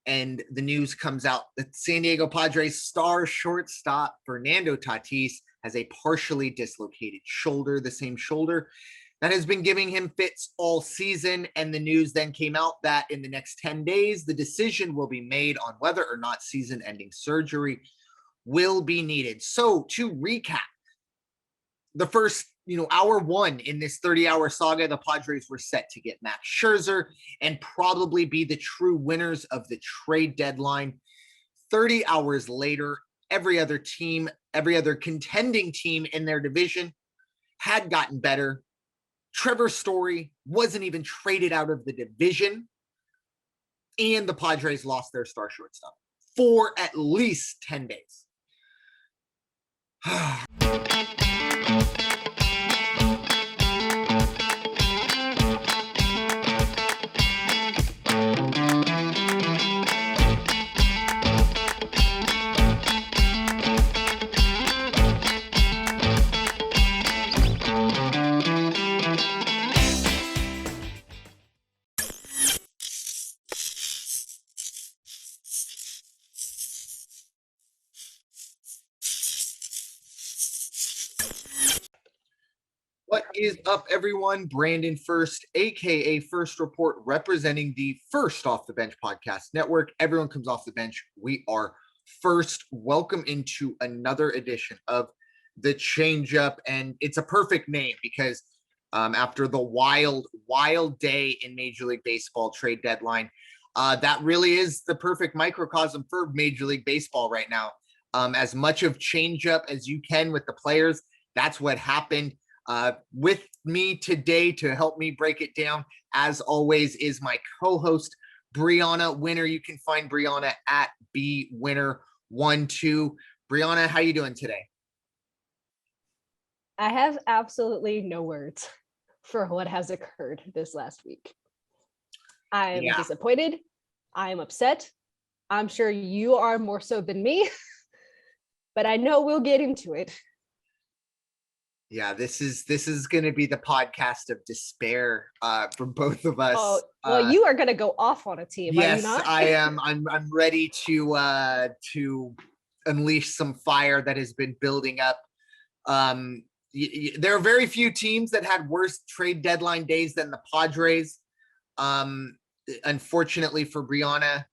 and the news comes out that San Diego Padres star shortstop Fernando Tatis has a partially dislocated shoulder, the same shoulder that has been giving him fits all season. And the news then came out that in the next 10 days, the decision will be made on whether or not season-ending surgery will be needed. So to recap, the first hour one in this 30-hour saga, the Padres were set to get Max Scherzer and probably be the true winners of the trade deadline. 30 hours later, every other contending team in their division had gotten better. Trevor Story wasn't even traded out of the division, and the Padres lost their star shortstop for at least 10 days. What is up, everyone? Brandon Ferst, aka First Report, representing the First Off the Bench podcast network. Everyone comes off the bench. We are first. Welcome into another edition of the Changeup, and it's a perfect name because after the wild day in Major League Baseball trade deadline, that really is the perfect microcosm for Major League Baseball right now. As much of Changeup as you can with the players, that's what happened. With me today to help me break it down, as always, is my co-host, Bryanna Winner. You can find Bryanna at bwinner12. Bryanna, how you doing today? I have absolutely no words for what has occurred this last week. I'm disappointed. I am upset. I'm sure you are more so than me, but I know we'll get into it. Yeah, this is going to be the podcast of despair for both of us. Oh, well, you are going to go off on a team. Yes, are you not? I am. I'm ready to unleash some fire that has been building up. There are very few teams that had worse trade deadline days than the Padres. Unfortunately for Bryanna,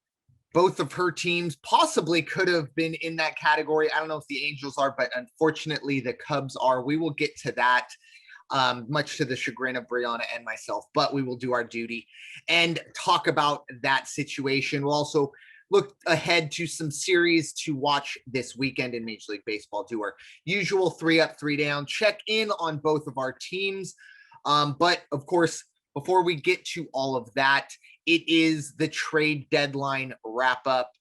both of her teams possibly could have been in that category. I don't know if the Angels are, but unfortunately the Cubs are. We will get to that, much to the chagrin of Bryanna and myself, but we will do our duty and talk about that situation. We'll also look ahead to some series to watch this weekend in Major League Baseball, do our usual 3 up, 3 down, check in on both of our teams. But of course, before we get to all of that, it is the trade deadline wrap up.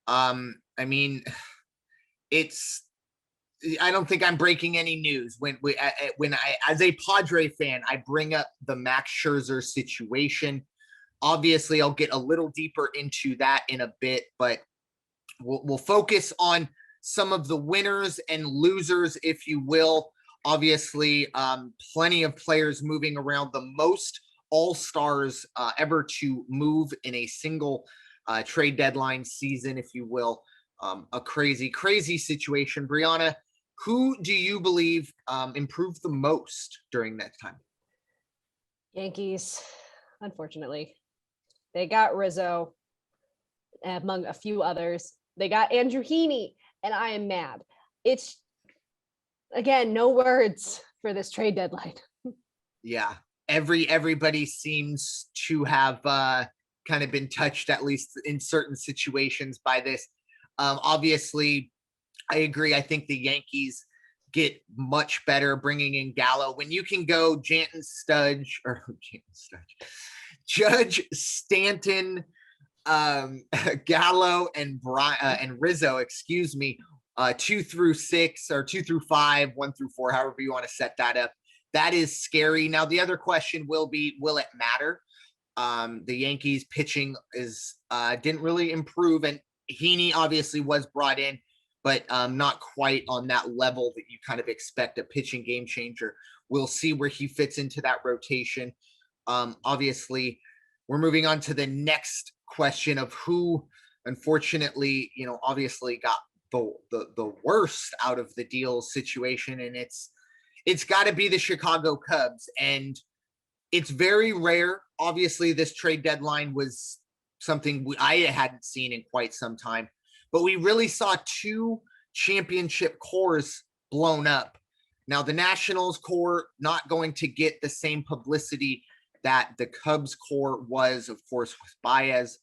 I don't think I'm breaking any news when I, as a Padre fan, I bring up the Max Scherzer situation. Obviously, I'll get a little deeper into that in a bit, but we'll focus on some of the winners and losers, if you will. Obviously, plenty of players moving around. The most all-stars ever to move in a single trade deadline season, if you will. A crazy situation. Bryanna, who do you believe improved the most during that time? Yankees, unfortunately. They got Rizzo, among a few others. They got Andrew Heaney, and I am mad. It's, again, no words for this trade deadline. Yeah. Everybody seems to have kind of been touched, at least in certain situations, by this. Obviously, I agree. I think the Yankees get much better bringing in Gallo. When you can go Judge, Stanton, Gallo, and Rizzo, 2 through 6 or 2 through 5, 1 through 4, however you want to set that up. That is scary. Now, the other question will be, will it matter? The Yankees pitching didn't really improve, and Heaney obviously was brought in, but not quite on that level that you kind of expect a pitching game changer. We'll see where he fits into that rotation. Obviously, we're moving on to the next question of who unfortunately, obviously got the worst out of the deal situation, and it's got to be the Chicago Cubs. And it's very rare. Obviously, this trade deadline was something I hadn't seen in quite some time, but we really saw two championship cores blown up. Now, the Nationals core not going to get the same publicity that the Cubs core was, of course, with Baez,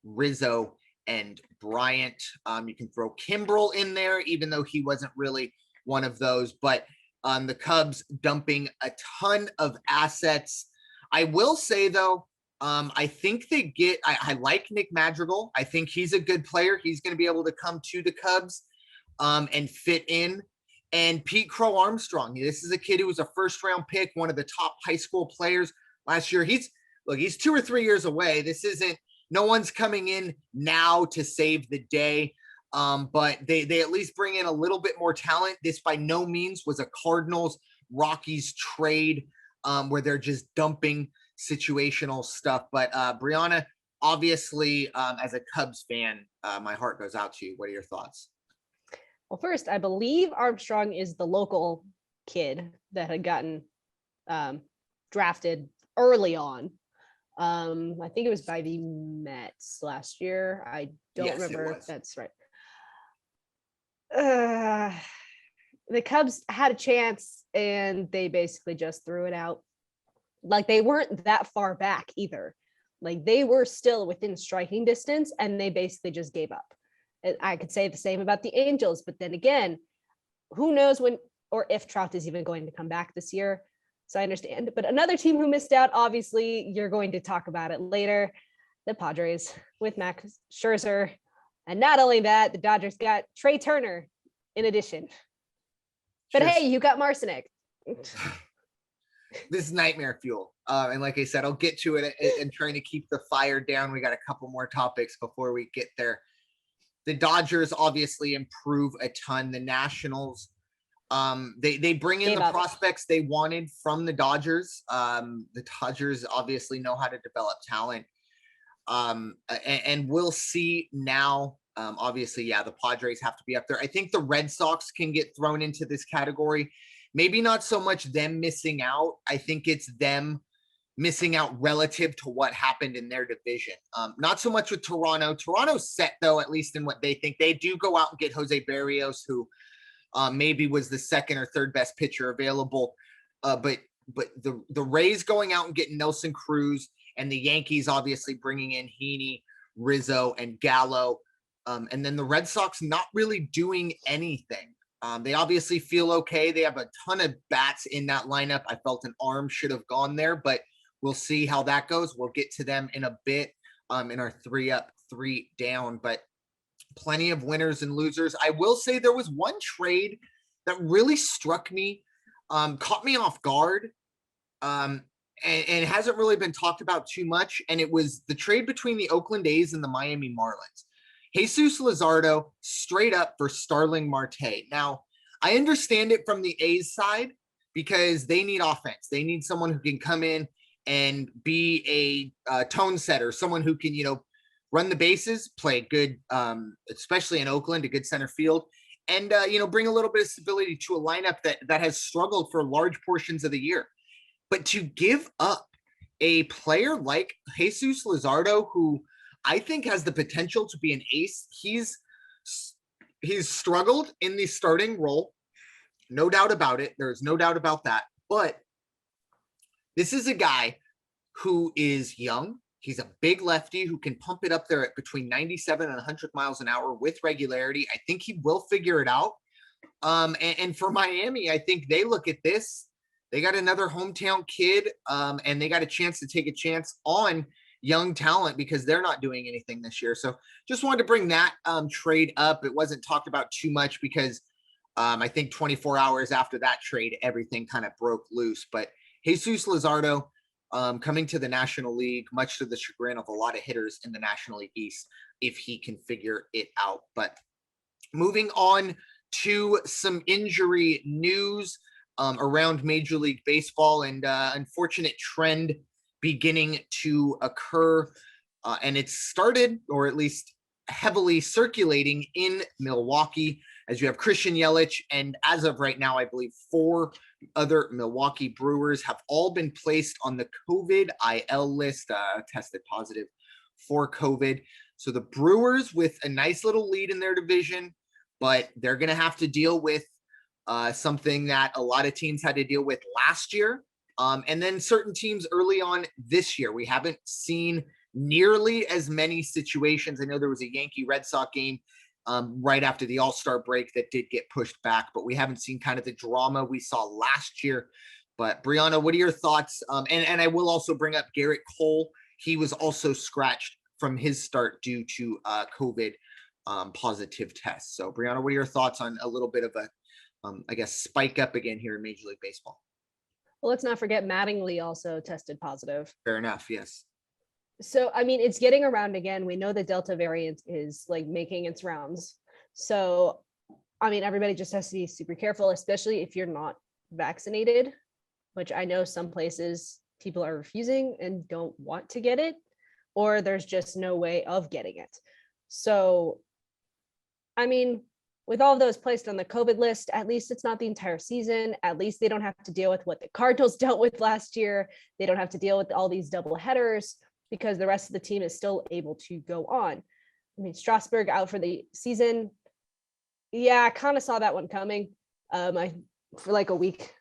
Rizzo, and Bryant. You can throw Kimbrel in there, even though he wasn't really one of those. But the Cubs dumping a ton of assets. I will say, though, I think I like Nick Madrigal. I think he's a good player. He's going to be able to come to the Cubs and fit in. And Pete Crow Armstrong, this is a kid who was a first-round pick, one of the top high school players last year. He's 2 or 3 years away. No one's coming in now to save the day. But they at least bring in a little bit more talent. This by no means was a Cardinals-Rockies trade where they're just dumping situational stuff. But Bryanna, obviously, as a Cubs fan, my heart goes out to you. What are your thoughts? Well, first, I believe Armstrong is the local kid that had gotten drafted early on. I think it was by the Mets last year. I don't remember if that's right. The Cubs had a chance and they basically just threw it out. Like, they weren't that far back either. Like, they were still within striking distance and they basically just gave up. I could say the same about the Angels, but then again, who knows when or if Trout is even going to come back this year. So I understand. But another team who missed out, obviously, you're going to talk about it later, the Padres with Max Scherzer. And not only that, the Dodgers got Trey Turner in addition. But hey, you got Marcinek. This is nightmare fuel. And like I said, I'll get to it and trying to keep the fire down. We got a couple more topics before we get there. The Dodgers obviously improve a ton. The Nationals, they bring in the prospects they wanted from the Dodgers. The Dodgers obviously know how to develop talent. And we'll see now. Obviously, the Padres have to be up there. I think the Red Sox can get thrown into this category. Maybe not so much them missing out. I think it's them missing out relative to what happened in their division. Not so much with Toronto. Toronto's set, though, at least in what they think. They do go out and get Jose Barrios, who maybe was the second or third best pitcher available. But the Rays going out and getting Nelson Cruz, and the Yankees obviously bringing in Heaney, Rizzo, and Gallo. And then the Red Sox not really doing anything. They obviously feel okay. They have a ton of bats in that lineup. I felt an arm should have gone there, but we'll see how that goes. We'll get to them in a bit in our 3 up, 3 down, but plenty of winners and losers. I will say there was one trade that really struck me, caught me off guard, and it hasn't really been talked about too much, and it was the trade between the Oakland A's and the Miami Marlins. Jesus Luzardo straight up for Starling Marte. Now, I understand it from the A's side because they need offense. They need someone who can come in and be a tone setter, someone who can, run the bases, play good, especially in Oakland, a good center field, and, bring a little bit of stability to a lineup that has struggled for large portions of the year. But to give up a player like Jesus Luzardo, who I think has the potential to be an ace. He's struggled in the starting role. No doubt about it. There's no doubt about that. But this is a guy who is young. He's a big lefty who can pump it up there at between 97 and 100 miles an hour with regularity. I think he will figure it out. And for Miami, I think they look at this. They got another hometown kid, and they got a chance to take a chance on young talent because they're not doing anything this year. So just wanted to bring that trade up. It wasn't talked about too much because I think 24 hours after that trade, everything kind of broke loose. But Jesus Luzardo coming to the National League, much to the chagrin of a lot of hitters in the National League East, if he can figure it out. But moving on to some injury news around Major League Baseball, and unfortunate trend beginning to occur, and it started, or at least heavily circulating in Milwaukee, as you have Christian Yelich, and as of right now, I believe 4 other Milwaukee Brewers have all been placed on the COVID IL list, tested positive for COVID. So the Brewers with a nice little lead in their division, but they're going to have to deal with something that a lot of teams had to deal with last year. And then certain teams early on this year. We haven't seen nearly as many situations. I know there was a Yankee Red Sox game right after the All-Star break that did get pushed back, but we haven't seen kind of the drama we saw last year. But Bryanna, what are your thoughts? And I will also bring up Garrett Cole. He was also scratched from his start due to COVID positive tests. So Bryanna, what are your thoughts on a little bit of a, I guess, spike up again here in Major League Baseball? Well, let's not forget Mattingly also tested positive. Fair enough. Yes. So, I mean, it's getting around again. We know the Delta variant is like making its rounds. So, I mean, everybody just has to be super careful, especially if you're not vaccinated, which I know some places people are refusing and don't want to get it, or there's just no way of getting it. So, I mean, with all of those placed on the COVID list, at least it's not the entire season. At least they don't have to deal with what the Cardinals dealt with last year. They don't have to deal with all these double headers, because the rest of the team is still able to go on. I mean, Strasburg out for the season. Yeah, I kind of saw that one coming. For like a week,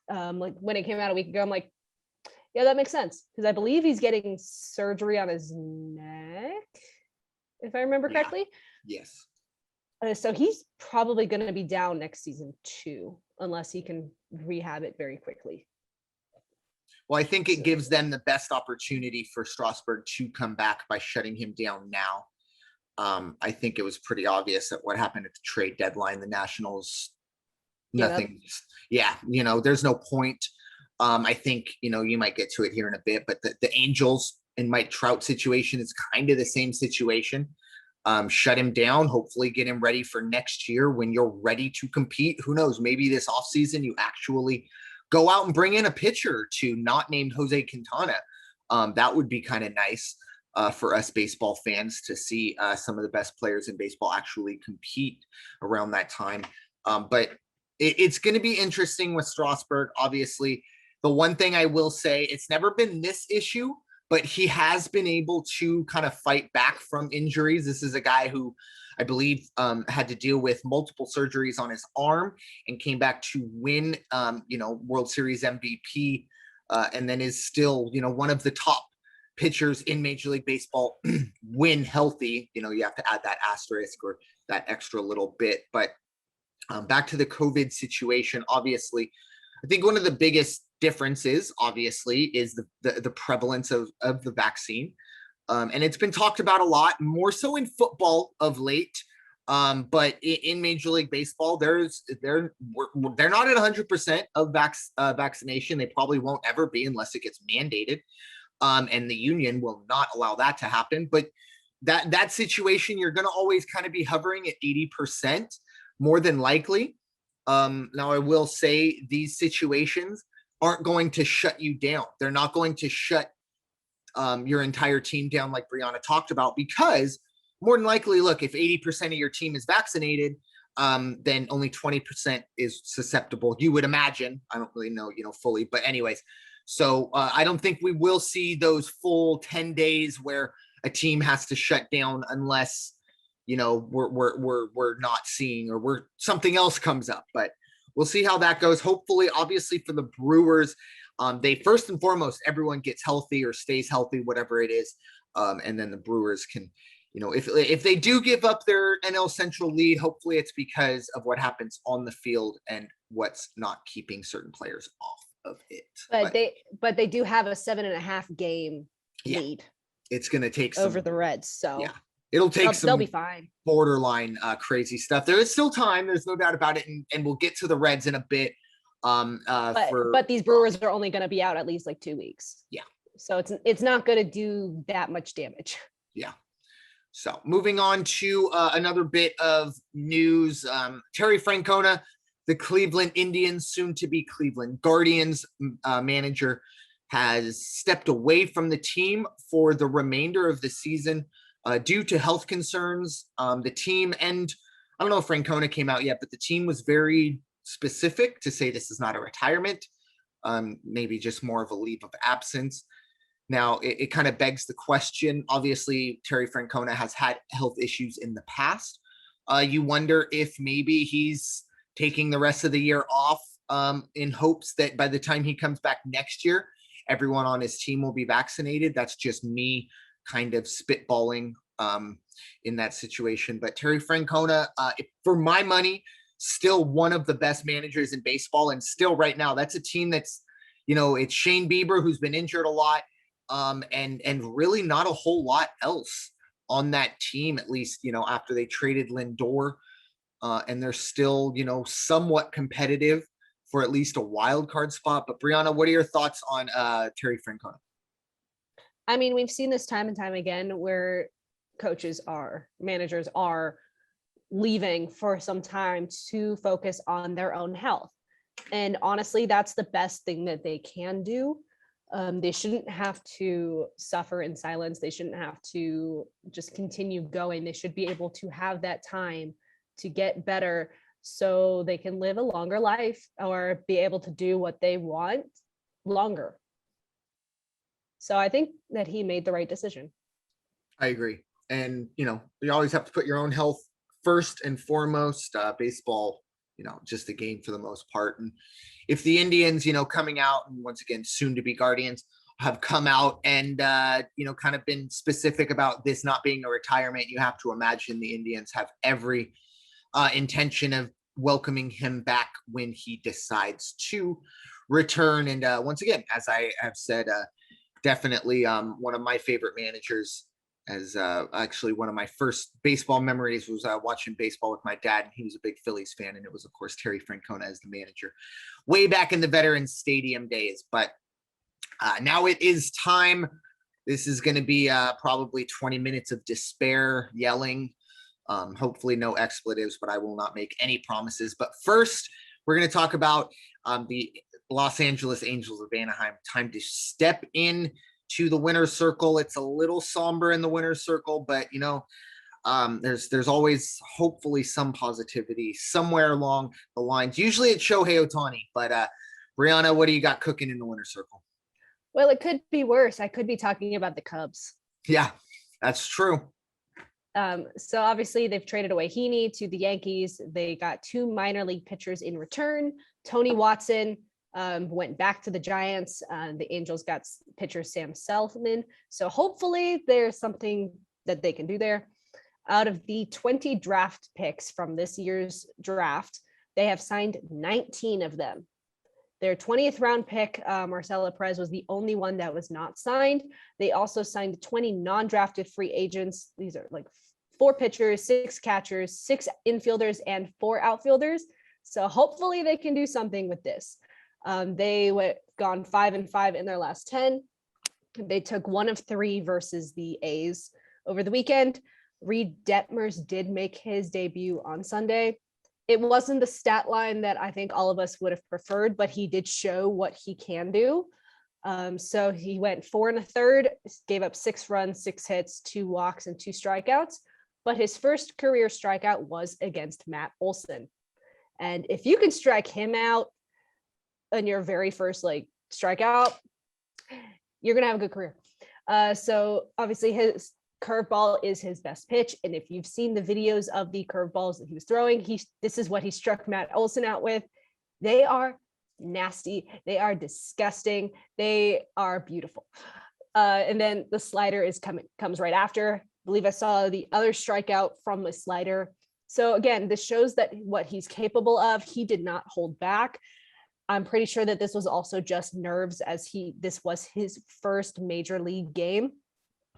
like when it came out a week ago, I'm like, yeah, that makes sense, because I believe he's getting surgery on his neck, if I remember correctly. Yes. So he's probably going to be down next season too, unless he can rehab it very quickly. Well, I think it gives them the best opportunity for Strasburg to come back by shutting him down now. I think it was pretty obvious that what happened at the trade deadline, the Nationals, nothing. Yeah, there's no point. I think, you might get to it here in a bit, but the Angels and Mike Trout situation is kind of the same situation. Shut him down, hopefully get him ready for next year when you're ready to compete. Who knows? Maybe this offseason you actually go out and bring in a pitcher to not named Jose Quintana. That would be kind of nice for us baseball fans to see some of the best players in baseball actually compete around that time. But it's going to be interesting with Strasburg. Obviously, the one thing I will say, it's never been this issue, but he has been able to kind of fight back from injuries. This is a guy who I believe had to deal with multiple surgeries on his arm and came back to win, World Series MVP, and then is still, one of the top pitchers in Major League Baseball when healthy. You have to add that asterisk or that extra little bit. But back to the COVID situation, obviously, I think one of the biggest differences, obviously, is the prevalence of the vaccine. And it's been talked about a lot, more so in football of late. But in Major League Baseball, they're not at 100% of vaccination. They probably won't ever be unless it gets mandated. And the union will not allow that to happen. But that situation, you're going to always kind of be hovering at 80%, more than likely. Now, I will say these situations aren't going to shut you down. They're not going to shut your entire team down like Bryanna talked about, because more than likely, look, if 80% of your team is vaccinated, then only 20% is susceptible. You would imagine. I don't really know, fully, but anyways. So I don't think we will see those full 10 days where a team has to shut down unless, we're not seeing or something else comes up. But we'll see how that goes. Hopefully, obviously, for the Brewers, they first and foremost, everyone gets healthy or stays healthy, whatever it is. And then the Brewers can, if they do give up their NL Central lead, hopefully it's because of what happens on the field and what's not keeping certain players off of it. But they do have a 7.5 game lead. It's going to take over the Reds. So yeah, it'll take they'll be fine. Borderline crazy stuff. There is still time. There's no doubt about it. And we'll get to the Reds in a bit. But these Brewers are only going to be out at least like 2 weeks. Yeah. So it's not going to do that much damage. Yeah. So moving on to another bit of news. Terry Francona, the Cleveland Indians, soon to be Cleveland Guardians manager, has stepped away from the team for the remainder of the season. due to health concerns. The team, and I don't know if Francona came out yet, but the team was very specific to say this is not a retirement, maybe just more of a leave of absence. Now, it kind of begs the question. Obviously, Terry Francona has had health issues in the past. You wonder if maybe he's taking the rest of the year off in hopes that by the time he comes back next year, everyone on his team will be vaccinated. That's just me kind of spitballing in that situation. But Terry Francona, for my money, still one of the best managers in baseball. And still right now, that's a team that's, it's Shane Bieber, who's been injured a lot, and really not a whole lot else on that team, at least, after they traded Lindor. And they're still, somewhat competitive for at least a wild card spot. But Bryanna, what are your thoughts on Terry Francona? I mean, we've seen this time and time again where managers are leaving for some time to focus on their own health. And honestly, that's the best thing that they can do. They shouldn't have to suffer in silence. They shouldn't have to just continue going. They should be able to have that time to get better so they can live a longer life or be able to do what they want longer. So I think that he made the right decision. I agree. And, you always have to put your own health first and foremost. Baseball, just a game for the most part. And if the Indians, coming out, and once again, soon to be Guardians, have come out and, kind of been specific about this not being a retirement, you have to imagine the Indians have every intention of welcoming him back when he decides to return. And once again, as I have said, definitely one of my favorite managers. As actually one of my first baseball memories was watching baseball with my dad, and he was a big Phillies fan, and it was, of course, Terry Francona as the manager way back in the Veterans Stadium days. But now it is time. This is going to be probably 20 minutes of despair, yelling, hopefully no expletives, but I will not make any promises. But first, we're going to talk about the Los Angeles Angels of Anaheim. Time to step in to the winner's circle. It's a little somber in the winner's circle, but there's always hopefully some positivity somewhere along the lines. Usually it's Shohei Ohtani, but Bryanna, what do you got cooking in the winner's circle? Well, it could be worse. I could be talking about the Cubs. Yeah, that's true. So obviously they've traded away Heaney to the Yankees. They got 2 minor league pitchers in return. Tony Watson went back to the Giants. The Angels got pitcher Sam Selfman. So hopefully there's something that they can do there. Out of the 20 draft picks from this year's draft, they have signed 19 of them. Their 20th round pick, Marcelo Perez, was the only one that was not signed. They also signed 20 non-drafted free agents. These are like 4 pitchers, 6 catchers, 6 infielders, and 4 outfielders. So hopefully they can do something with this. They gone 5-5 in their last 10. They took 1 of 3 versus the A's over the weekend. Reed Detmers did make his debut on Sunday. It wasn't the stat line that I think all of us would have preferred, but he did show what he can do. So he went 4 1/3, gave up 6 runs, 6 hits, 2 walks, and 2 strikeouts. But his first career strikeout was against Matt Olson. And if you can strike him out in your very first strikeout, you're going to have a good career. So obviously his curveball is his best pitch. And if you've seen the videos of the curveballs that he was throwing, this is what he struck Matt Olson out with. They are nasty. They are disgusting. They are beautiful. And then the slider comes right after. I believe I saw the other strikeout from the slider. So again, this shows that what he's capable of. He did not hold back. I'm pretty sure that this was also just nerves, as this was his first major league game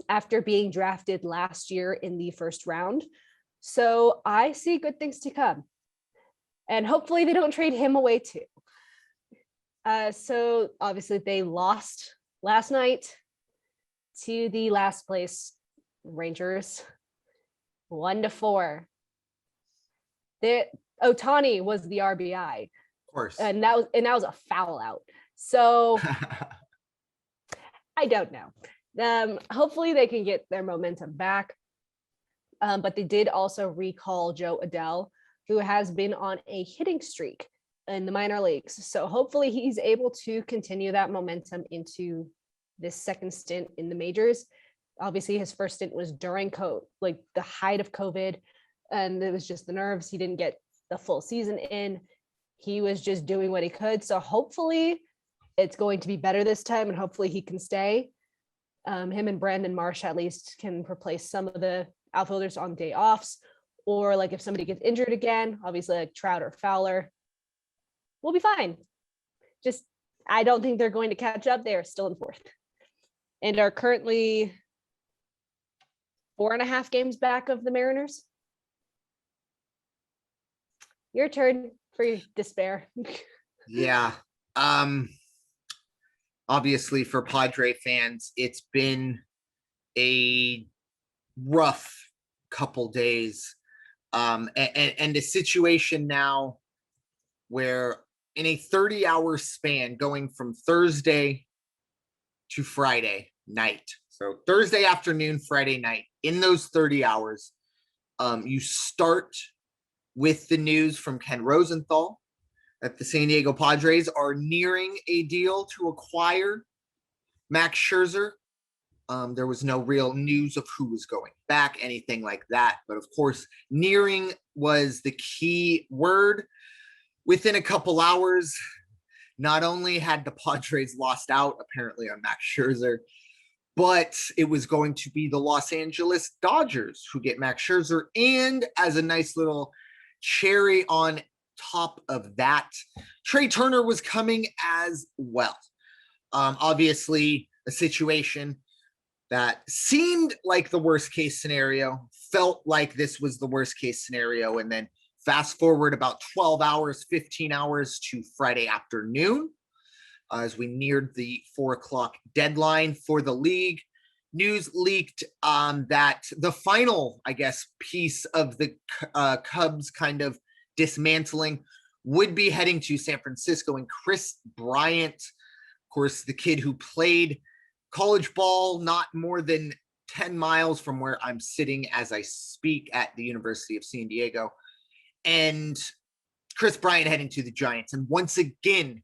after being drafted last year in the first round. So I see good things to come. And hopefully they don't trade him away too. So obviously they lost last night to the last place Rangers, 1-4. Ohtani was the RBI. Of course. And that was a foul out. So I don't know. Hopefully they can get their momentum back. but they did also recall Joe Adele, who has been on a hitting streak in the minor leagues. So hopefully he's able to continue that momentum into this second stint in the majors. Obviously, his first stint was during the height of COVID, and it was just the nerves. He didn't get the full season in. He was just doing what he could. So hopefully it's going to be better this time, and hopefully he can stay. Him and Brandon Marsh at least can replace some of the outfielders on day offs, or like if somebody gets injured again, obviously like Trout or Fowler, we'll be fine. Just, I don't think they're going to catch up. They are still in fourth and are currently 4.5 games back of the Mariners. Your turn for your despair. Yeah. Obviously for Padre fans, it's been a rough couple days. And a situation now where in a 30-hour span going from Thursday to Friday night. So Thursday afternoon, Friday night, in those 30 hours, you start with the news from Ken Rosenthal that the San Diego Padres are nearing a deal to acquire Max Scherzer. There was no real news of who was going back, anything like that. But of course, nearing was the key word. Within a couple hours, not only had the Padres lost out, apparently, on Max Scherzer, but it was going to be the Los Angeles Dodgers who get Max Scherzer. And as a nice little cherry on top of that, Trey Turner was coming as well. Obviously, a situation that seemed like the worst case scenario, felt like this was the worst case scenario. And then fast forward about 12 hours, 15 hours to Friday afternoon, as we neared the 4:00 deadline for the league. News leaked that the final, I guess, piece of the Cubs kind of dismantling would be heading to San Francisco, and Chris Bryant, of course, the kid who played college ball not more than 10 miles from where I'm sitting as I speak at the University of San Diego, and Chris Bryant heading to the Giants. And once again,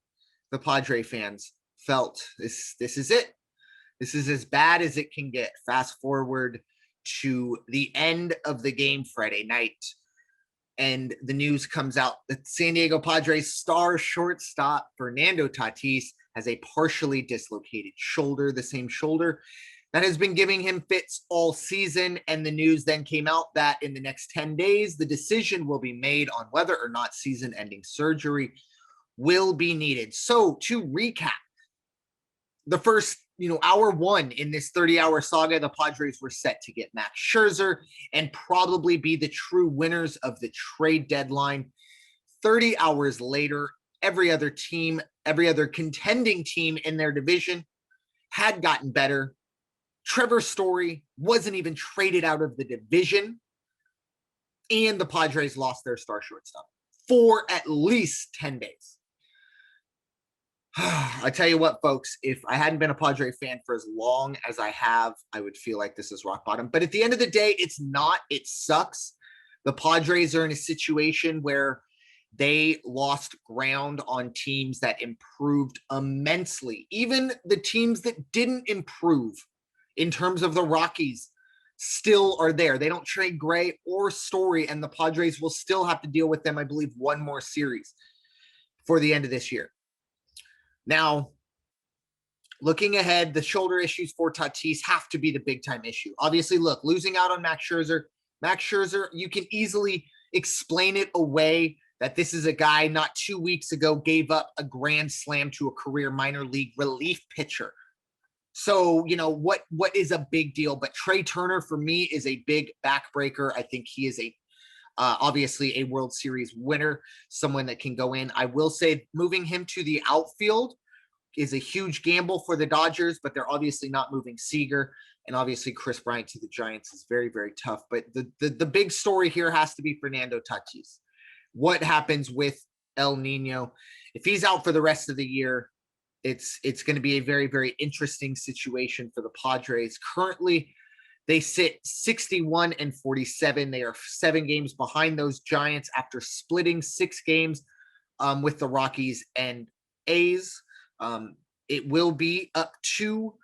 the Padre fans felt this is it. This is as bad as it can get. Fast forward to the end of the game Friday night, and the news comes out that San Diego Padres star shortstop Fernando Tatis has a partially dislocated shoulder, the same shoulder that has been giving him fits all season. And the news then came out that in the next 10 days, the decision will be made on whether or not season-ending surgery will be needed. So to recap, the first hour one in this 30-hour saga, the Padres were set to get Max Scherzer and probably be the true winners of the trade deadline. 30 hours later, every other contending team in their division had gotten better. Trevor Story wasn't even traded out of the division, and the Padres lost their star shortstop for at least 10 days. I tell you what, folks, if I hadn't been a Padre fan for as long as I have, I would feel like this is rock bottom. But at the end of the day, it's not. It sucks. The Padres are in a situation where they lost ground on teams that improved immensely. Even the teams that didn't improve in terms of the Rockies still are there. They don't trade Gray or Story, and the Padres will still have to deal with them, I believe, one more series for the end of this year. Now, looking ahead, the shoulder issues for Tatis have to be the big-time issue. Obviously, look, losing out on Max Scherzer, you can easily explain it away that this is a guy not 2 weeks ago gave up a grand slam to a career minor league relief pitcher. So, what is a big deal? But Trey Turner, for me, is a big backbreaker. I think he is obviously a World Series winner, someone that can go in. I will say moving him to the outfield is a huge gamble for the Dodgers, but they're obviously not moving Seager. And obviously Chris Bryant to the Giants is very, very tough. But the big story here has to be Fernando Tatis. What happens with El Nino? If he's out for the rest of the year, it's going to be a very, very interesting situation for the Padres. Currently, They sit 61-47. They are 7 games behind those Giants after splitting 6 games with the Rockies and A's. It will be up to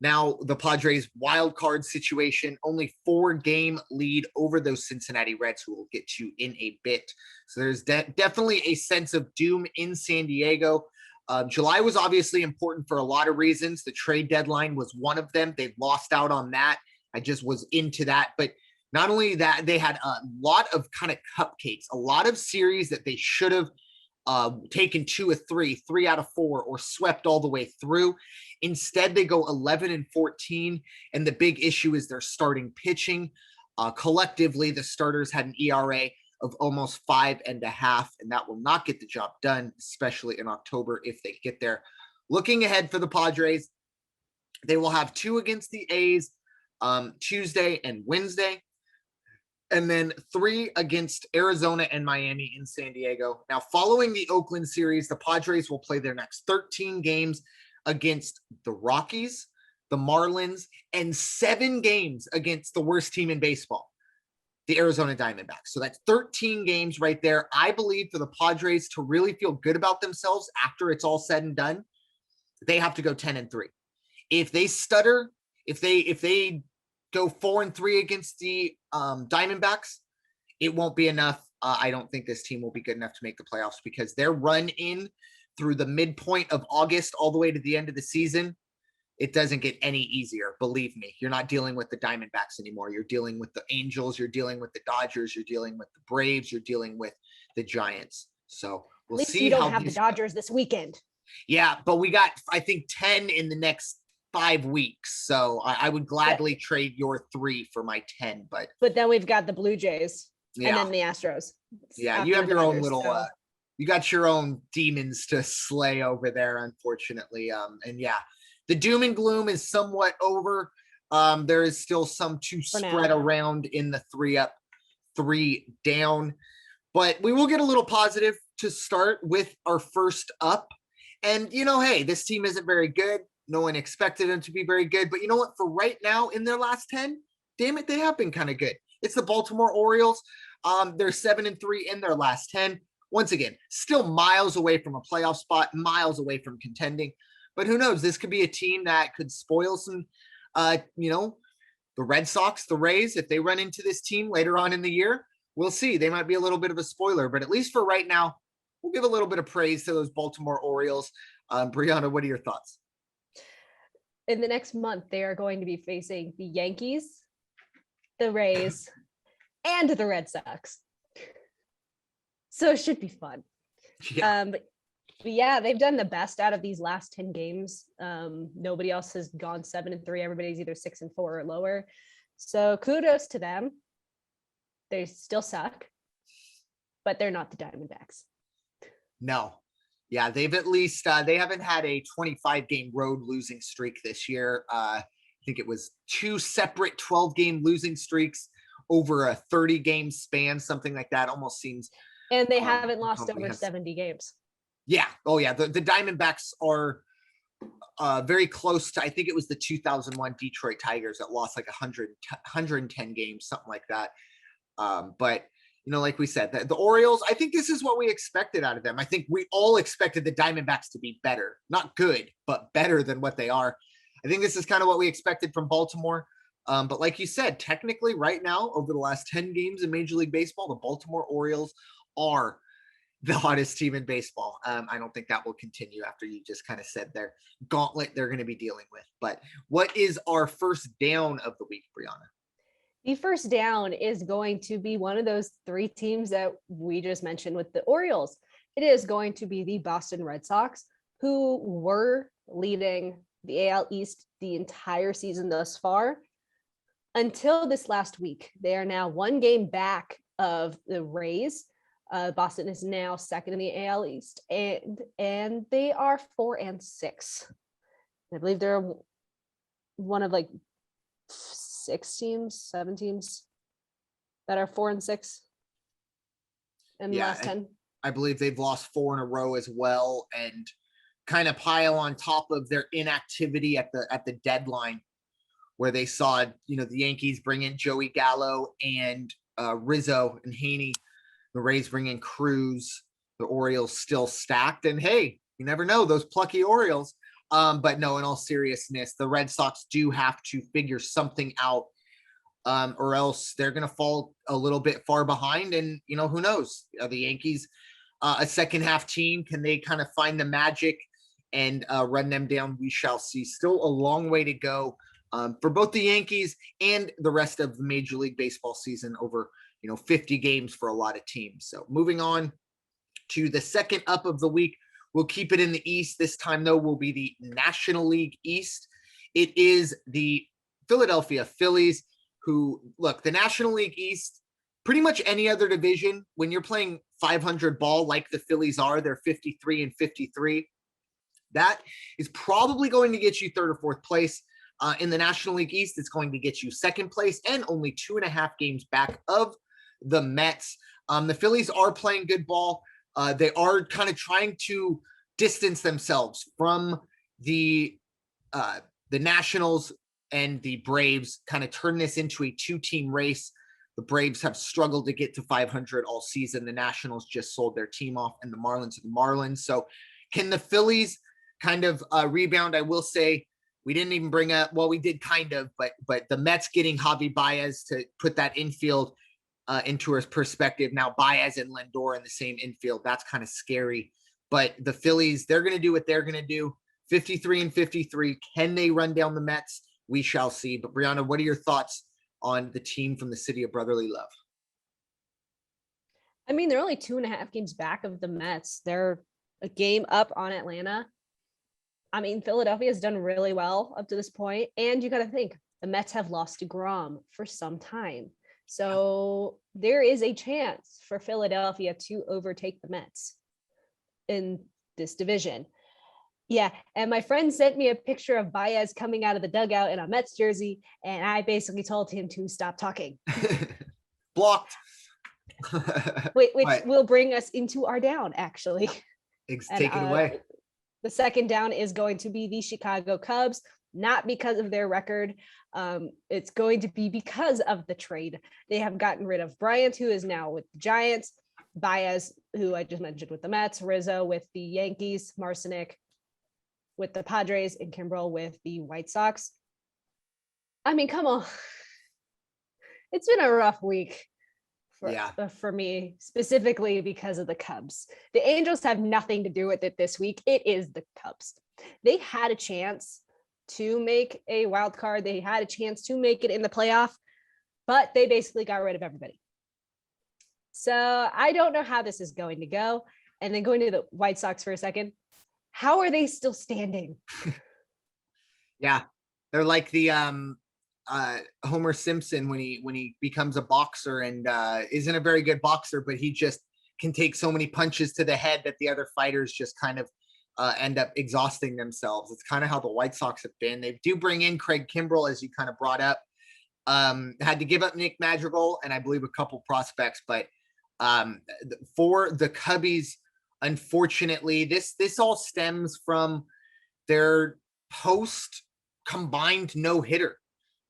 now the Padres wild card situation, only 4-game lead over those Cincinnati Reds, who we'll get to in a bit. So there's definitely a sense of doom in San Diego. July was obviously important for a lot of reasons. The trade deadline was one of them. They lost out on that. I just was into that. But not only that, they had a lot of kind of cupcakes, a lot of series that they should have taken 2 of 3, 3 out of 4, or swept all the way through. Instead, they go 11-14. And the big issue is their starting pitching. Collectively, the starters had an ERA of almost 5.5, and that will not get the job done, especially in October if they get there. Looking ahead for the Padres, they will have 2 against the A's Tuesday and Wednesday, and then 3 against Arizona and Miami in San Diego. Now, following the Oakland series, the Padres will play their next 13 games against the Rockies, the Marlins, and 7 games against the worst team in baseball, the Arizona Diamondbacks. So that's 13 games right there. I believe for the Padres to really feel good about themselves after it's all said and done, they have to go 10-3. If they stutter, if they go 4-3 against the Diamondbacks, it won't be enough. I don't think this team will be good enough to make the playoffs, because their run in through the midpoint of August all the way to the end of the season, it doesn't get any easier. Believe me, you're not dealing with the Diamondbacks anymore. You're dealing with the Angels. You're dealing with the Dodgers. You're dealing with the Braves. You're dealing with the Giants. So we'll see. At least you don't have the Dodgers this weekend. Yeah, but we got, I think, 10 in the next 5 weeks. So I would gladly trade your 3 for my 10. But then we've got the Blue Jays and then the Astros. Yeah, you have your own little you got your own demons to slay over there, unfortunately. And yeah, the doom and gloom is somewhat over. There is still some to spread around in the 3 up, 3 down. But we will get a little positive to start with our first up. And, hey, this team isn't very good. No one expected them to be very good. But you know what? For right now, in their last 10, damn it, they have been kind of good. It's the Baltimore Orioles. They're 7-3 in their last 10. Once again, still miles away from a playoff spot, miles away from contending. But who knows? This could be a team that could spoil some, the Red Sox, the Rays. If they run into this team later on in the year, we'll see. They might be a little bit of a spoiler. But at least for right now, we'll give a little bit of praise to those Baltimore Orioles. Bryanna, what are your thoughts? In the next month, they are going to be facing the Yankees, the Rays, and the Red Sox. So it should be fun. Yeah. But yeah, they've done the best out of these last 10 games. Nobody else has gone 7-3. Everybody's either 6-4 or lower. So kudos to them. They still suck, but they're not the Diamondbacks. No. Yeah, they've at least they haven't had a 25-game road losing streak this year. I think it was 2 separate 12-game losing streaks over a 30-game span, something like that. Almost seems. And they haven't lost over 70 games. Yeah. Oh, yeah. The Diamondbacks are very close to, I think it was the 2001 Detroit Tigers that lost like 110 games, something like that. But, like we said, the Orioles, I think this is what we expected out of them. I think we all expected the Diamondbacks to be better. Not good, but better than what they are. I think this is kind of what we expected from Baltimore. But like you said, technically right now, over the last 10 games in Major League Baseball, the Baltimore Orioles are the hottest team in baseball. I don't think that will continue after you just kind of said their gauntlet they're going to be dealing with. But what is our first down of the week, Bryanna? The first down is going to be one of those 3 teams that we just mentioned with the Orioles. It is going to be the Boston Red Sox, who were leading the AL East the entire season thus far until this last week. They are now 1 game back of the Rays. Boston is now 2nd in the AL East, and they are 4-6. I believe they're one of like 7 teams that are 4-6 in the last 10. I believe they've lost 4 in a row as well, and kind of pile on top of their inactivity at the deadline where they saw, the Yankees bring in Joey Gallo and Rizzo and Haney. The Rays bring in Cruz. The Orioles still stacked. And hey, you never know, those plucky Orioles. But no, in all seriousness, the Red Sox do have to figure something out, or else they're going to fall a little bit far behind. And, who knows? Are the Yankees a second half team? Can they kind of find the magic and run them down? We shall see. Still a long way to go for both the Yankees and the rest of the Major League Baseball season, over 50 games for a lot of teams. So moving on to the second up of the week, we'll keep it in the East. This time, though, will be the National League East. It is the Philadelphia Phillies who, look, the National League East, pretty much any other division, when you're playing 500 ball like the Phillies are, they're 53 and 53. That is probably going to get you third or fourth place. In the National League East, it's going to get you second place and only 2.5 games back of the Mets. The Phillies are playing good ball. They are kind of trying to distance themselves from the Nationals and the Braves, kind of turn this into a two-team race. The Braves have struggled to get to 500 all season. The Nationals just sold their team off, and the Marlins are the Marlins. So can the Phillies kind of rebound? I will say, we didn't even bring up, well, we did kind of, but the Mets getting Javi Baez to put that infield into his perspective. Now Baez and Lindor in the same infield, that's kind of scary. But the Phillies, they're going to do what they're going to do. 53 and 53. Can they run down the Mets? We shall see. But Bryanna, what are your thoughts on the team from the city of brotherly love? I mean, they're only 2.5 games back of the Mets. They're a game up on Atlanta. I mean, Philadelphia has done really well up to this point. And you got to think, the Mets have lost to Grom for some time. So there is a chance for Philadelphia to overtake the Mets in this division. Yeah. And my friend sent me a picture of Baez coming out of the dugout in a Mets jersey. And I basically told him to stop talking. Blocked. Which will bring us into our down, actually. Take it away. The second down is going to be the Chicago Cubs, not because of their record. It's going to be because of the trade. They have gotten rid of Bryant, who is now with the Giants, Baez, who I just mentioned with the Mets, Rizzo with the Yankees, Marcinick with the Padres, and Kimbrel with the White Sox. I mean, come on. It's been a rough week for me, specifically because of the Cubs. The Angels have nothing to do with it this week. It is the Cubs. They had a chance to make a wild card. They had a chance to make it in the playoff, but they basically got rid of everybody. So I don't know how this is going to go. And then going to the White Sox for a second, how are they still standing? Yeah, they're like the Homer Simpson when he becomes a boxer and isn't a very good boxer, but he just can take so many punches to the head that the other fighters just kind of end up exhausting themselves. It's kind of how the White Sox have been. They do bring in Craig Kimbrel, as you kind of brought up. Had to give up Nick Madrigal and I believe a couple prospects, but for the Cubbies, unfortunately, this all stems from their post combined no-hitter.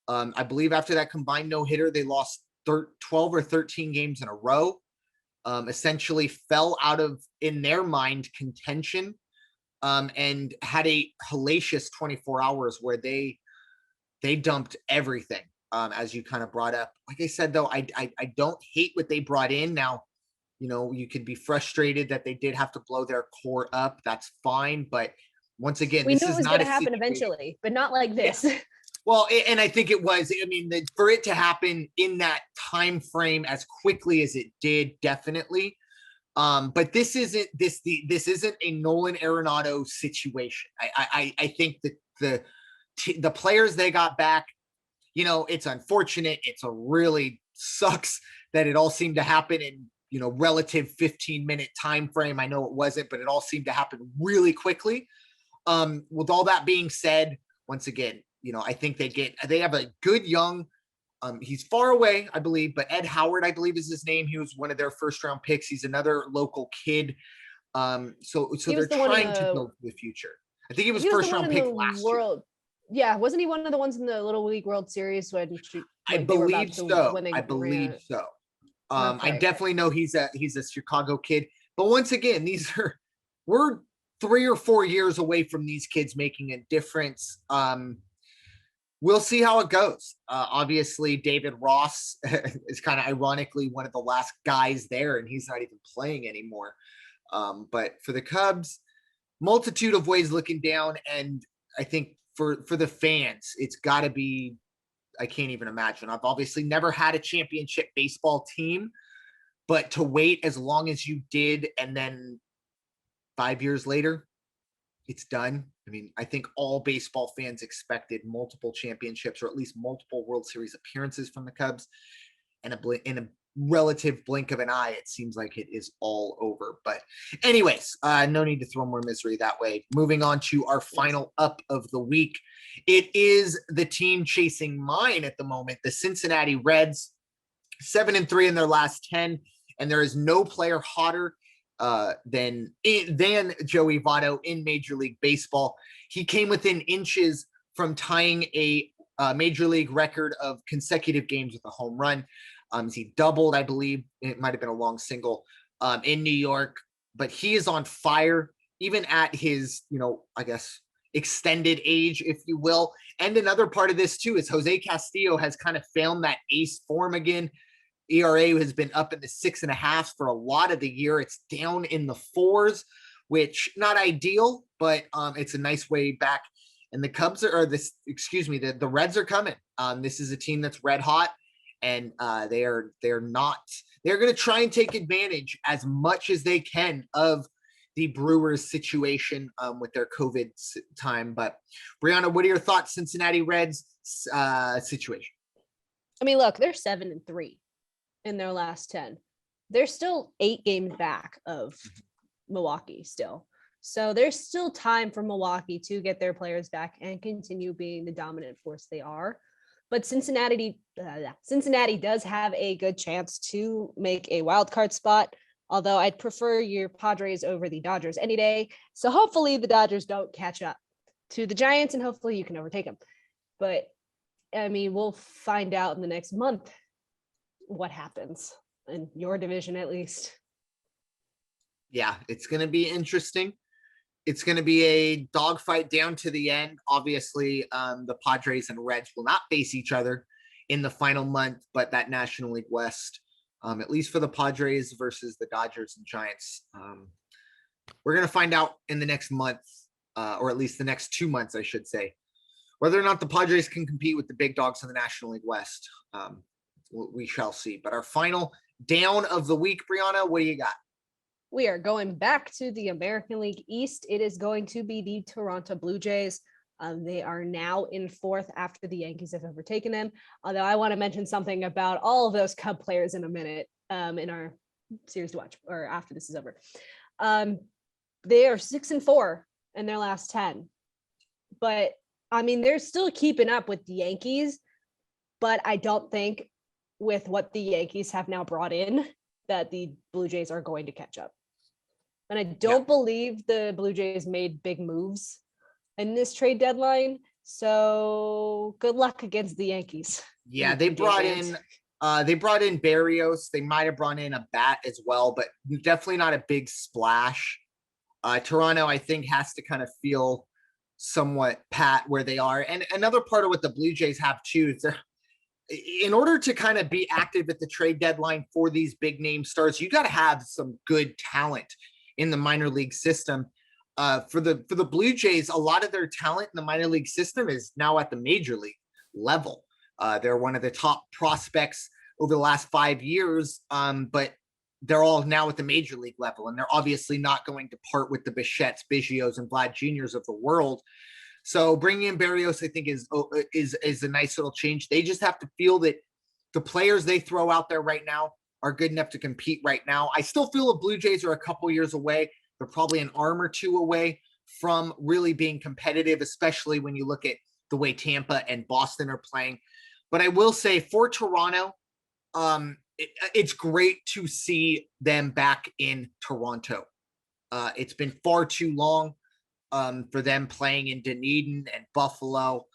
I believe after that combined no-hitter, they lost 12 or 13 games in a row, essentially fell out of, in their mind, contention, and had a hellacious 24 hours where they dumped everything, as you kind of brought up. Like I said, though, I don't hate what they brought in. Now, you could be frustrated that they did have to blow their core up. That's fine. But once again, we this knew is it was not going to happen eventually, but not like this. Yeah. Well, and I think it was, I mean, for it to happen in that time frame as quickly as it did, definitely. But this isn't a Nolan Arenado situation. I think that the players they got back, it's unfortunate. It's a really sucks that it all seemed to happen in, relative 15-minute time frame. I know it wasn't, but it all seemed to happen really quickly. With all that being said, once again, I think they have a good young, he's far away, I believe, but Ed Howard, I believe is his name. He was one of their first round picks. He's another local kid. So they're trying to build the future. I think he was first round pick last year. Yeah, wasn't he one of the ones in the Little League World Series when I they were about believe to so. when they I believe ran? so. Okay, I okay. definitely know he's a Chicago kid. But once again, we're 3 or 4 years away from these kids making a difference. We'll see how it goes. Obviously, David Ross is kind of ironically one of the last guys there, and he's not even playing anymore. But for the Cubs, multitude of ways looking down, and I think for the fans, it's got to be. I can't even imagine. I've obviously never had a championship baseball team, but to wait as long as you did, and then 5 years later, it's done. I mean, I think all baseball fans expected multiple championships or at least multiple World Series appearances from the Cubs. And in a relative blink of an eye, it seems like it is all over. But anyways, no need to throw more misery that way. Moving on to our final up of the week. It is the team chasing mine at the moment, the Cincinnati Reds, 7-3 in their last 10. And there is no player hotter than Joey Votto in Major League Baseball. He came within inches from tying a Major League record of consecutive games with a home run. He doubled, I believe. It might have been a long single in New York, but he is on fire, even at his, I guess, extended age, if you will. And another part of this, too, is Jose Castillo has kind of found that ace form again. ERA has been up in the 6.5 for a lot of the year. It's down in the 4s, which not ideal, but it's a nice way back. And the Cubs the Reds are coming. This is a team that's red hot, and they're going to try and take advantage as much as they can of the Brewers situation with their COVID time. But Bryanna, what are your thoughts, Cincinnati Reds situation? I mean, look, they're 7-3 in their last 10. They're still 8 games back of Milwaukee still. So there's still time for Milwaukee to get their players back and continue being the dominant force they are. But Cincinnati does have a good chance to make a wild card spot, although I'd prefer your Padres over the Dodgers any day. So hopefully the Dodgers don't catch up to the Giants, and hopefully you can overtake them. But I mean, we'll find out in the next month what happens in your division, at least. Yeah, it's going to be interesting. It's going to be a dogfight down to the end. Obviously, the Padres and Reds will not face each other in the final month, but that National League West, at least for the Padres versus the Dodgers and Giants, we're going to find out in the next month, or at least the next 2 months, I should say, whether or not the Padres can compete with the big dogs in the National League West. We shall see. But our final down of the week, Bryanna, what do you got? We are going back to the American League East. It is going to be the Toronto Blue Jays. They are now in 4th after the Yankees have overtaken them. Although I want to mention something about all of those Cub players in a minute in our series to watch, or after this is over. They are 6-4 in their last 10. But I mean, they're still keeping up with the Yankees, but I don't think with what the Yankees have now brought in that the Blue Jays are going to catch up. And I don't believe the Blue Jays made big moves in this trade deadline. So good luck against the Yankees. Yeah, they brought in Barrios. They might have brought in a bat as well, but definitely not a big splash. Toronto, I think, has to kind of feel somewhat pat where they are. And another part of what the Blue Jays have too is in order to kind of be active at the trade deadline for these big name stars, you got to have some good talent in the minor league system. For the Blue Jays, a lot of their talent in the minor league system is now at the major league level. They're one of the top prospects over the last 5 years, but they're all now at the major league level, and they're obviously not going to part with the Bichettes, Biggios, and Vlad Juniors of the world. So bringing in Barrios, I think, is a nice little change. They just have to feel that the players they throw out there right now are good enough to compete right now. I still feel the Blue Jays are a couple years away. They're probably an arm or two away from really being competitive, especially when you look at the way Tampa and Boston are playing. But I will say for Toronto, it's great to see them back in Toronto. It's been far too long for them playing in Dunedin and Buffalo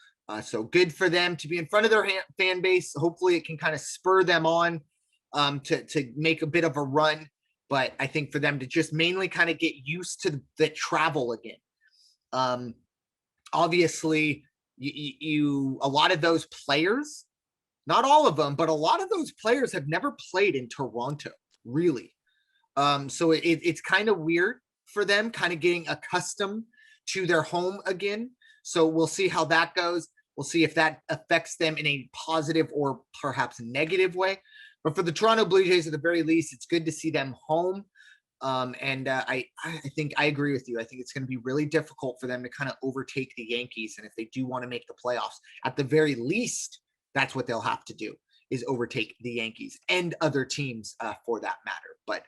So good for them to be in front of their fan base. Hopefully it can kind of spur them on to make a bit of a run. But I think for them to just mainly kind of get used to the travel again. Obviously, a lot of those players, not all of them, but a lot of those players have never played in Toronto, really. So it's kind of weird for them, kind of getting accustomed to their home again. So we'll see how that goes. We'll see if that affects them in a positive or perhaps negative way. But for the Toronto Blue Jays, at the very least, it's good to see them home. I think I agree with you. I think it's going to be really difficult for them to kind of overtake the Yankees. And if they do want to make the playoffs, at the very least, that's what they'll have to do, is overtake the Yankees and other teams for that matter. But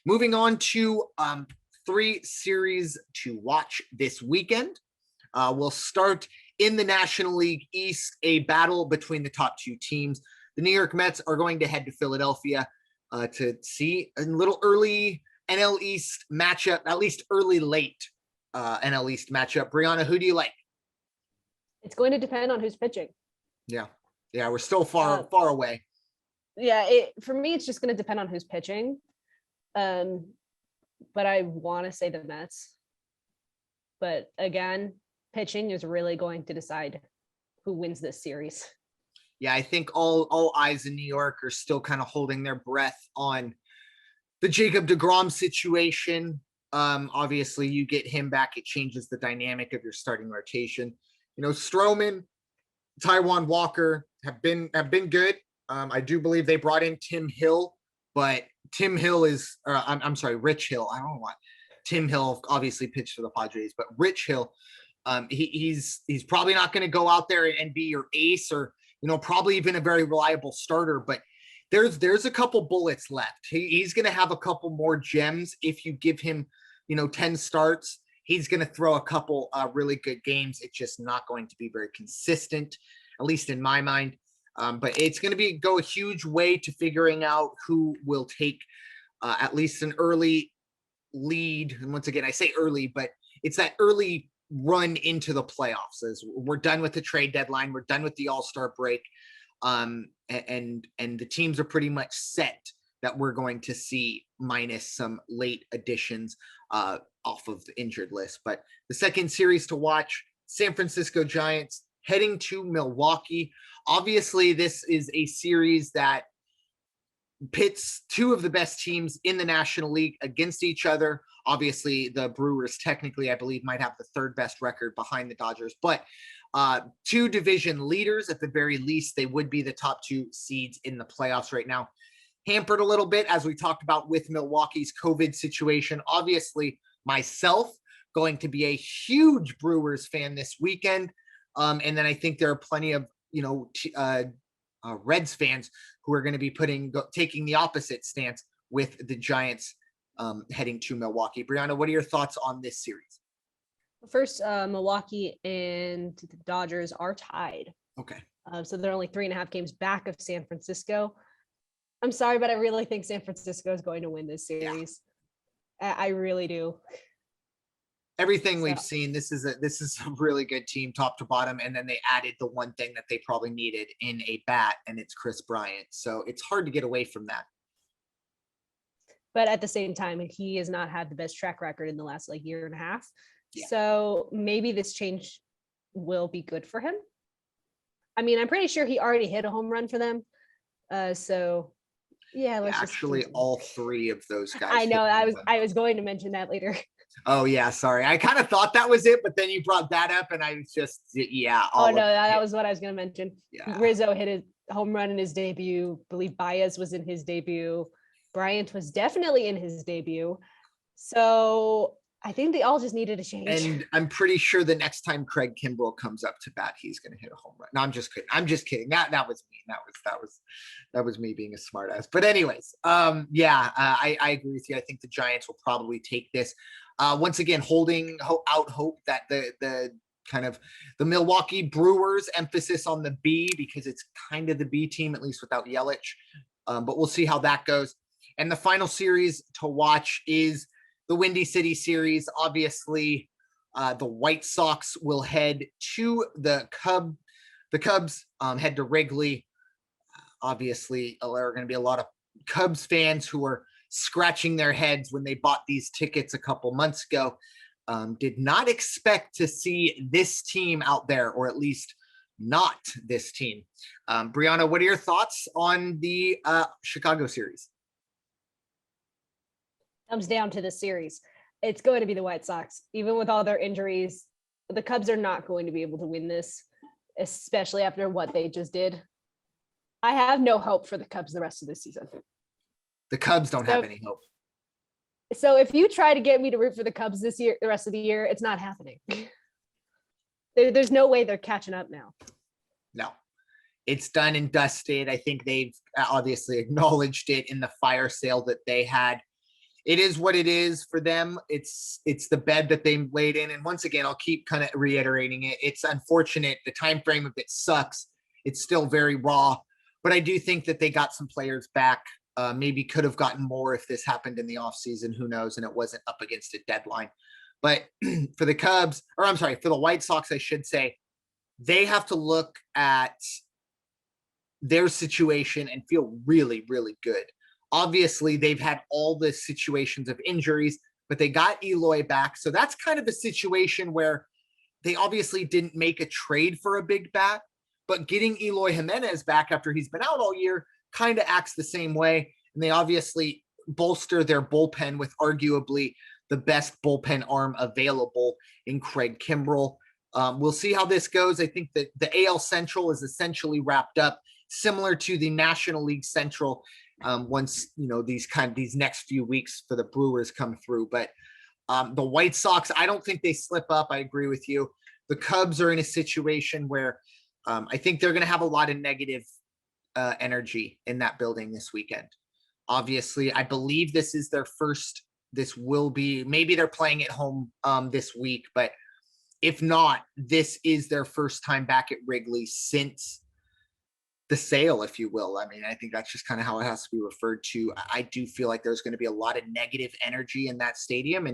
moving on to 3 series to watch this weekend. We'll start in the National League East, a battle between the top 2 teams. The New York Mets are going to head to Philadelphia to see a little early NL East matchup, at least late NL East matchup. Bryanna, who do you like? It's going to depend on who's pitching. Yeah, we're still far away. Yeah, for me, it's just going to depend on who's pitching. But I want to say the Mets. But again, pitching is really going to decide who wins this series. Yeah, I think all eyes in New York are still kind of holding their breath on the Jacob deGrom situation. Obviously, you get him back, it changes the dynamic of your starting rotation. Stroman, Taijuan Walker have been good. I do believe they brought in Tim Hill, but Tim Hill is, I'm sorry, Rich Hill. I don't know why. Tim Hill obviously pitched for the Padres, but Rich Hill, he's probably not going to go out there and be your ace, or probably even a very reliable starter. But there's a couple bullets left. He's going to have a couple more gems if you give him 10 starts. He's going to throw a couple really good games. It's just not going to be very consistent, at least in my mind. But it's going to go a huge way to figuring out who will take at least an early lead. And once again, I say early, but it's that early run into the playoffs. As we're done with the trade deadline, we're done with the All-Star break, and the teams are pretty much set that we're going to see, minus some late additions off of the injured list. But the second series to watch, San Francisco Giants heading to Milwaukee. Obviously, this is a series that pits 2 of the best teams in the National League against each other. Obviously, the Brewers technically, I believe, might have the 3rd best record behind the Dodgers, but 2 division leaders at the very least. They would be the top 2 seeds in the playoffs right now. Hampered a little bit, as we talked about, with Milwaukee's COVID situation. Obviously, myself going to be a huge Brewers fan this weekend. And then I think there are plenty of, Reds fans who are going to be taking the opposite stance with the Giants heading to Milwaukee. Bryanna, what are your thoughts on this series? First, Milwaukee and the Dodgers are tied. Okay. So they're only 3.5 games back of San Francisco. I'm sorry, but I really think San Francisco is going to win this series. Yeah. I really do. Everything we've seen, this is a really good team, top to bottom, and then they added the one thing that they probably needed in a bat, and it's Kris Bryant. So it's hard to get away from that. But at the same time, he has not had the best track record in the last year and a half. Yeah. So maybe this change will be good for him. I mean, I'm pretty sure he already hit a home run for them. So yeah, let's actually all 3 of those guys. I know. I was going to mention that later. Oh yeah, sorry. I kind of thought that was it, but then you brought that up, and I was just that was what I was going to mention. Yeah. Rizzo hit a home run in his debut. I believe Baez was in his debut. Bryant was definitely in his debut. So I think they all just needed a change. And I'm pretty sure the next time Craig Kimbrell comes up to bat, he's going to hit a home run. No, I'm just kidding. That was me. That was me being a smartass. But anyways, I agree with you. I think the Giants will probably take this. Once again, holding out hope that the kind of the Milwaukee Brewers, emphasis on the B, because it's kind of the B team, at least without Yelich. But we'll see how that goes. And the final series to watch is the Windy City series. Obviously, the White Sox will head to the the Cubs head to Wrigley. Obviously, there are going to be a lot of Cubs fans who are scratching their heads when they bought these tickets a couple months ago. Did not expect to see this team out there, or at least not this team. Bryanna, what are your thoughts on the Chicago series? Comes down to the series. It's going to be the White Sox. Even with all their injuries, the Cubs are not going to be able to win this, especially after what they just did. I have no hope for the Cubs the rest of the season. The Cubs don't have any hope. So if you try to get me to root for the Cubs this year, the rest of the year, it's not happening. There's no way they're catching up now. No, it's done and dusted. I think they've obviously acknowledged it in the fire sale that they had. It is what it is for them. It's the bed that they laid in. And once again, I'll keep kind of reiterating it. It's unfortunate. The time frame of it sucks. It's still very raw, but I do think that they got some players back. Maybe could have gotten more if this happened in the offseason. Who knows? And it wasn't up against a deadline. But for the Cubs, or I'm sorry, for the White Sox, I should say, they have to look at their situation and feel really, really good. Obviously, they've had all the situations of injuries, but they got Eloy back. So that's kind of a situation where they obviously didn't make a trade for a big bat, but getting Eloy Jimenez back after he's been out all year kind of acts the same way. And they obviously bolster their bullpen with arguably the best bullpen arm available in Craig Kimbrell. We'll see how this goes. I think that the AL Central is essentially wrapped up, similar to the National League Central. Once these next few weeks for the Brewers come through, but the White Sox, I don't think they slip up. I agree with you. The Cubs are in a situation where I think they're going to have a lot of negative energy in that building this weekend. Obviously, I believe this is their first. This will be, maybe they're playing at home this week, but if not, this is their first time back at Wrigley since the sale, if you will. I mean, I think that's just kind of how it has to be referred to. I do feel like there's going to be a lot of negative energy in that stadium.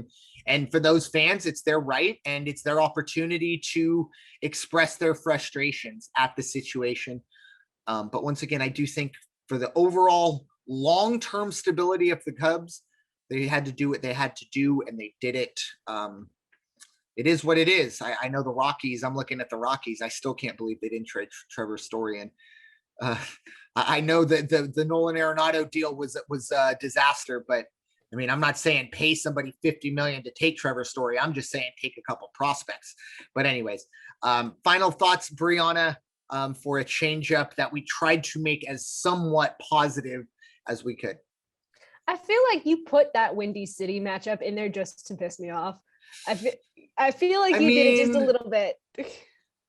And for those fans, it's their right and it's their opportunity to express their frustrations at the situation. But once again, I do think for the overall long-term stability of the Cubs, they had to do what they had to do, and they did it. It is what it is. I know the Rockies. I'm looking at the Rockies. I still can't believe they didn't trade Trevor Story. And I know that the Nolan Arenado deal was a disaster, but I mean, I'm not saying pay somebody $50 million to take Trevor Story. I'm just saying take a couple prospects. But anyways, final thoughts, Bryanna, for a changeup that we tried to make as somewhat positive as we could. I feel like you put that Windy City matchup in there just to piss me off. I feel like you did it just a little bit.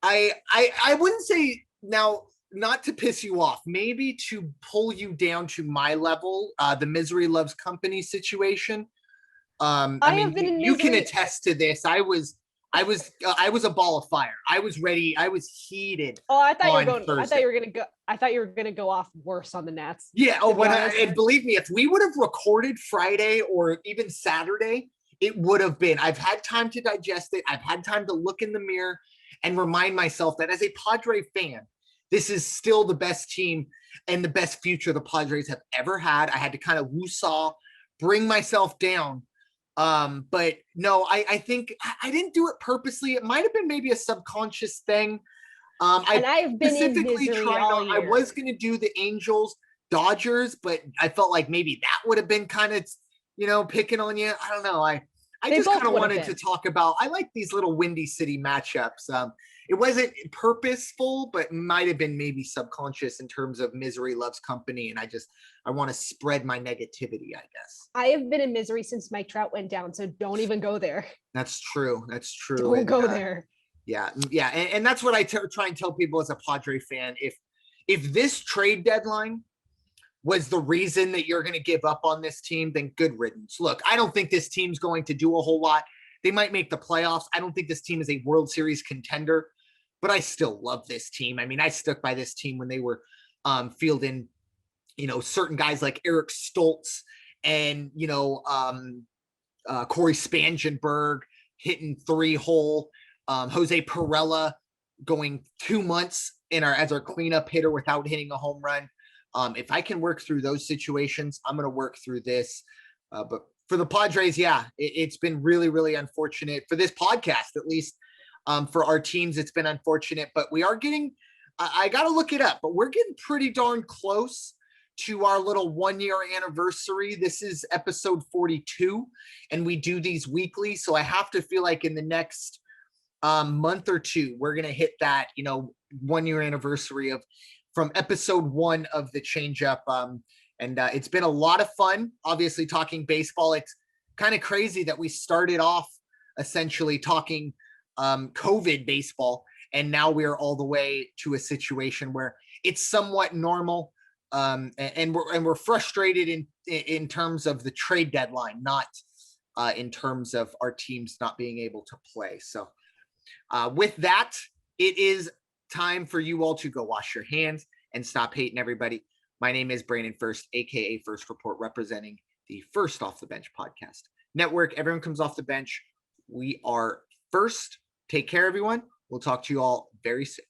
I wouldn't say now, not to piss you off, maybe to pull you down to my level, the misery loves company situation. I mean, you can attest to this. I was a ball of fire. I was ready. I was heated. Oh, I thought you were gonna go off worse on the Nats. Yeah. Oh, and believe me, if we would have recorded Friday or even Saturday, it would have been. I've had time to digest it. I've had time to look in the mirror and remind myself that as a Padre fan, this is still the best team and the best future the Padres have ever had. I had to kind of woo-saw, bring myself down. But no, I think I didn't do it purposely. It might have been maybe a subconscious thing. And I've been in misery all year. I was going to do the Angels, Dodgers, but I felt like maybe that would have been kind of, picking on you. I don't know. I just kind of wanted to talk about, I like these little Windy City matchups. It wasn't purposeful, but might have been maybe subconscious in terms of misery loves company. And I want to spread my negativity, I guess. I have been in misery since Mike Trout went down. So don't even go there. That's true. Don't go there. Yeah. Yeah. And that's what I try and tell people as a Padre fan. If this trade deadline was the reason that you're going to give up on this team, then good riddance. Look, I don't think this team's going to do a whole lot. They might make the playoffs. I don't think this team is a World Series contender, but I still love this team. I mean, I stuck by this team when they were fielding, certain guys like Eric Stoltz and, Corey Spangenberg hitting 3-hole, Jose Perella, going 2 months as our cleanup hitter without hitting a home run. If I can work through those situations, I'm going to work through this. But for the Padres, it's been really, really unfortunate for this podcast, at least. For our teams, it's been unfortunate, but we are getting, I got to look it up, but we're getting pretty darn close to our little 1-year anniversary. This is episode 42, and we do these weekly. So I have to feel like in the next month or two, we're going to hit that, 1-year anniversary from episode 1 of the Changeup. And it's been a lot of fun, obviously, talking baseball. It's kind of crazy that we started off essentially talking COVID baseball, and now we're all the way to a situation where it's somewhat normal. And we're frustrated in terms of the trade deadline, not in terms of our teams not being able to play. So with that, it is time for you all to go wash your hands and stop hating everybody. My name is Brandon Ferst, aka First Report, representing the First Off the Bench podcast network. Everyone comes off the bench. We are First. Take care, everyone. We'll talk to you all very soon.